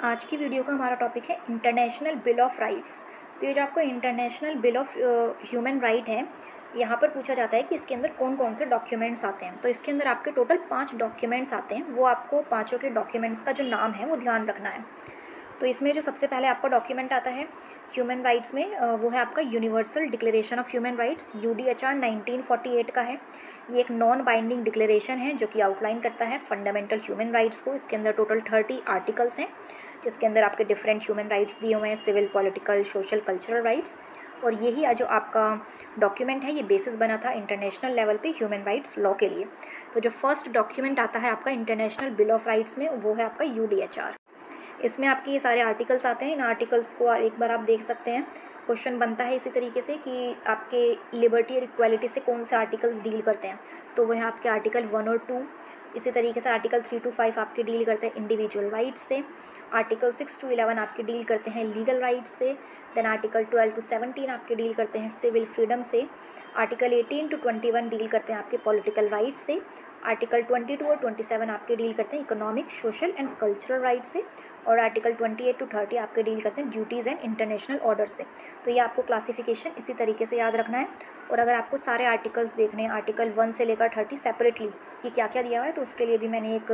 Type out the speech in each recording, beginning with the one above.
आज की वीडियो का हमारा टॉपिक है इंटरनेशनल बिल ऑफ राइट्स। तो ये जो आपको international bill of human right है, यहाँ पर पूछा जाता है कि इसके अंदर कौन कौन से डॉक्यूमेंट्स आते हैं। तो इसके अंदर आपके टोटल 5 डॉक्यूमेंट्स आते हैं। वो आपको पाँचों के डॉक्यूमेंट्स का जो नाम है वो ध्यान रखना है। तो इसमें जो सबसे पहले आपका डॉक्यूमेंट आता है ह्यूमन राइट्स में, वो है आपका universal declaration of human rights, UDHR 1948 का है। ये एक नॉन बाइंडिंग डिक्लेरेशन है जो कि आउटलाइन करता है फंडामेंटल ह्यूमन राइट्स को। इसके अंदर टोटल 30 आर्टिकल्स हैं जिसके अंदर आपके डिफरेंट ह्यूमन राइट्स दिए हुए हैं, civil, political, social, cultural rights. और यही जो आपका डॉक्यूमेंट है ये बेसिस बना था इंटरनेशनल लेवल पे ह्यूमन राइट्स लॉ के लिए। तो जो फर्स्ट डॉक्यूमेंट आता है आपका इंटरनेशनल बिल ऑफ राइट्स में वो है आपका UDHR। इसमें आपके ये सारे आर्टिकल्स आते हैं। इन आर्टिकल्स को एक बार आप देख सकते हैं। क्वेश्चन बनता है इसी तरीके से कि आपके लिबर्टी और इक्वालिटी से कौन से आर्टिकल्स डील करते हैं। तो वो है आपके आर्टिकल 1 और 2। इसी तरीके से आर्टिकल 3 to 5 आपके डील करते हैं इंडिविजुअल राइट्स से। आर्टिकल 6 to 11 आपके डील करते हैं लीगल राइट्स से। देन आर्टिकल 12 to 17 आपके डील करते हैं सिविल फ्रीडम से। आर्टिकल 18 to 21 डील करते हैं आपके पॉलिटिकल राइट्स से। आर्टिकल 22 और 27 आपके डील करते हैं economic, social and cultural rights से। और आर्टिकल 28 to 30 आपके डील करते हैं ड्यूटीज़ एंड इंटरनेशनल ऑर्डर से। तो ये आपको क्लासिफिकेशन इसी तरीके से याद रखना है। और अगर आपको सारे आर्टिकल्स देखने हैं आर्टिकल 1 से लेकर 30 सेपरेटली ये क्या क्या दिया हुआ है, तो उसके लिए भी मैंने एक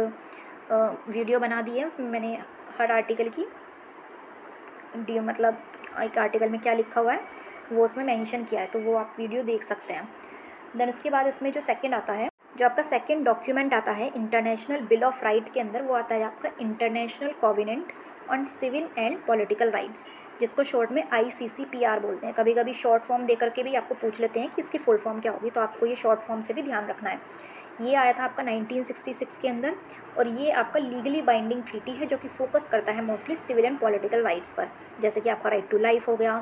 वीडियो बना दी है। उसमें मैंने हर आर्टिकल की मतलब एक आर्टिकल में क्या लिखा हुआ है वो उसमें मेंशन किया है, तो वो आप वीडियो देख सकते हैं। देन इसके बाद इसमें जो सेकंड आता है, जो आपका सेकंड डॉक्यूमेंट आता है इंटरनेशनल बिल ऑफ राइट के अंदर, वो आता है आपका international covenant on civil and political rights, जिसको शॉर्ट में ICCPR बोलते हैं। कभी कभी शॉर्ट फॉर्म दे करके भी आपको पूछ लेते हैं कि इसकी फुल फॉर्म क्या होगी, तो आपको ये शॉर्ट फॉर्म से भी ध्यान रखना है। ये आया था आपका 1966 के अंदर और ये आपका लीगली बाइंडिंग ट्रीटी है जो कि फोकस करता है mostly civil and political rights पर, जैसे कि आपका राइट टू लाइफ हो गया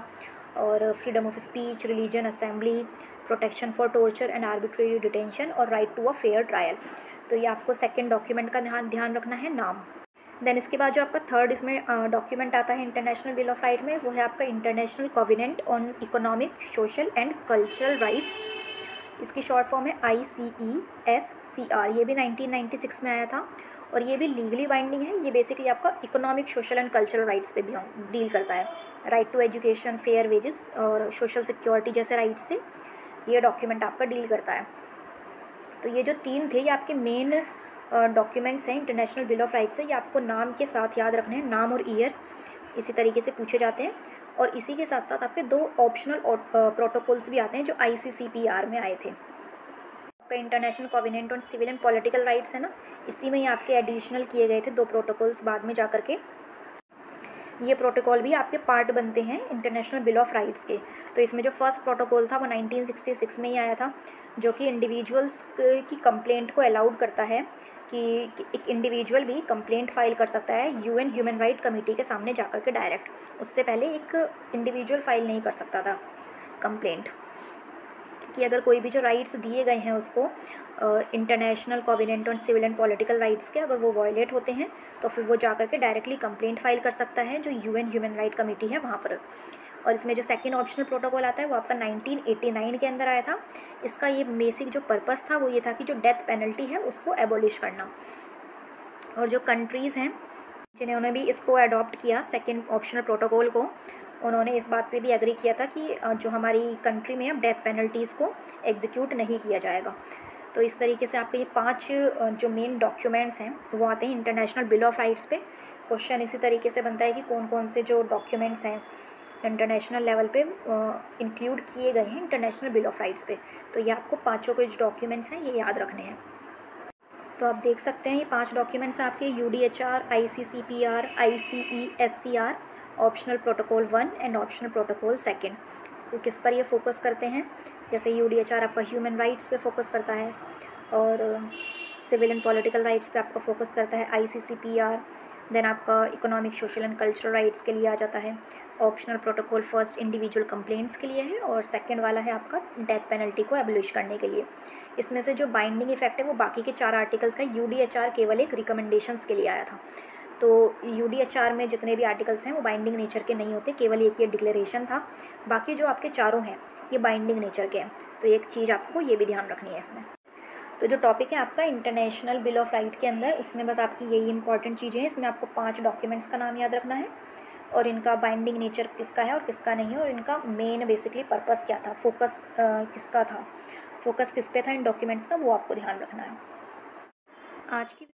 और freedom of speech, religion, assembly, protection for torture and arbitrary detention और right to a fair trial. तो ये आपको सेकंड डॉक्यूमेंट का ध्यान रखना है नाम। देन इसके बाद जो आपका थर्ड इसमें डॉक्यूमेंट आता है इंटरनेशनल बिल ऑफ राइट में, वो है आपका international covenant on economic, social and cultural rights. इसकी शॉर्ट फॉर्म है ICESCR। ये भी 1996 में आया था और ये भी लीगली बाइंडिंग है। ये बेसिकली आपका economic, social and cultural rights पे डील करता है। Right to education, fair wages और सोशल सिक्योरिटी जैसे राइट्स से ये डॉक्यूमेंट आपका डील करता है। तो ये जो 3 थे ये आपके मेन डॉक्यूमेंट्स हैं इंटरनेशनल बिल ऑफ राइट्स से। ये आपको नाम के साथ याद रखने हैं, नाम और ईयर इसी तरीके से पूछे जाते हैं। और इसी के साथ साथ आपके 2 ऑप्शनल प्रोटोकॉल्स भी आते हैं जो ICCPR में आए थे। आपका international covenant on civil and political rights है ना, इसी में ही आपके एडिशनल किए गए थे 2 प्रोटोकॉल्स बाद में जा कर के। ये प्रोटोकॉल भी आपके पार्ट बनते हैं इंटरनेशनल बिल ऑफ राइट्स के। तो इसमें जो फर्स्ट प्रोटोकॉल था वो 1966 में ही आया था, जो कि इंडिविजुअल्स की कंप्लेंट को अलाउड करता है कि एक इंडिविजुअल भी कंप्लेंट फाइल कर सकता है UN ह्यूमन राइट कमेटी के सामने जाकर के डायरेक्ट। उससे पहले एक इंडिविजुअल फाइल नहीं कर सकता था कंप्लेंट, कि अगर कोई भी जो राइट्स दिए गए हैं उसको international covenant on civil and political rights के अगर वो वायलेट होते हैं तो फिर वो जाकर के डायरेक्टली कंप्लेंट फाइल कर सकता है जो UN ह्यूमन राइट कमेटी है वहाँ पर। और इसमें जो सेकंड ऑप्शनल प्रोटोकॉल आता है वो आपका 1989 के अंदर आया था। इसका ये बेसिक जो पर्पस था वो ये था कि जो डेथ पेनल्टी है उसको एबॉलिश करना। और जो कंट्रीज़ हैं जिन्होंने भी इसको अडॉप्ट किया सेकंड ऑप्शनल प्रोटोकॉल को, उन्होंने इस बात पे भी एग्री किया था कि जो हमारी कंट्री में अब डेथ पेनल्टीज़ को एग्जीक्यूट नहीं किया जाएगा। तो इस तरीके से आपके ये 5 जो मेन डॉक्यूमेंट्स हैं वो आते हैं इंटरनेशनल बिल ऑफ राइट्स पे। क्वेश्चन इसी तरीके से बनता है कि कौन कौन से जो डॉक्यूमेंट्स हैं इंटरनेशनल लेवल पे इंक्लूड किए गए हैं इंटरनेशनल बिल ऑफ राइट्स पे। तो ये आपको पाँचों के जो डॉक्यूमेंट्स हैं ये याद रखने हैं। तो आप देख सकते हैं ये 5 डॉक्यूमेंट्स आपके UDHR, ICCPR, ICESCR, optional protocol 1 and optional protocol 2। तो किस पर ये फोकस करते हैं, जैसे UDHR आपका ह्यूमन राइट्स पे फोकस करता है और सिविल एंड पॉलिटिकल राइट्स पे आपका फोकस करता है ICCPR। देन आपका economic, social and cultural rights के लिए आ जाता है। Optional protocol first individual complaints के लिए है और सेकंड वाला है आपका डेथ पेनल्टी को एबॉलिश करने के लिए। इसमें से जो बाइंडिंग इफेक्ट है वो बाकी के 4 आर्टिकल्स का, UDHR केवल एक रिकमेंडेशंस के लिए आया था। तो UDHR में जितने भी आर्टिकल्स हैं वो बाइंडिंग नेचर के नहीं होते, केवल एक ये डिक्लेरेशन था। बाकी जो आपके चारों हैं ये बाइंडिंग नेचर के हैं। तो एक चीज़ आपको ये भी ध्यान रखनी है इसमें। तो जो टॉपिक है आपका इंटरनेशनल बिल ऑफ राइट के अंदर, उसमें बस आपकी यही इंपॉर्टेंट चीज़ें हैं। इसमें आपको 5 डॉक्यूमेंट्स का नाम याद रखना है और इनका बाइंडिंग नेचर किसका है और किसका नहीं है, और इनका मेन बेसिकली पर्पस क्या था, फोकस किसका था, फोकस किस पे था इन डॉक्यूमेंट्स का, वो आपको ध्यान रखना है। आज की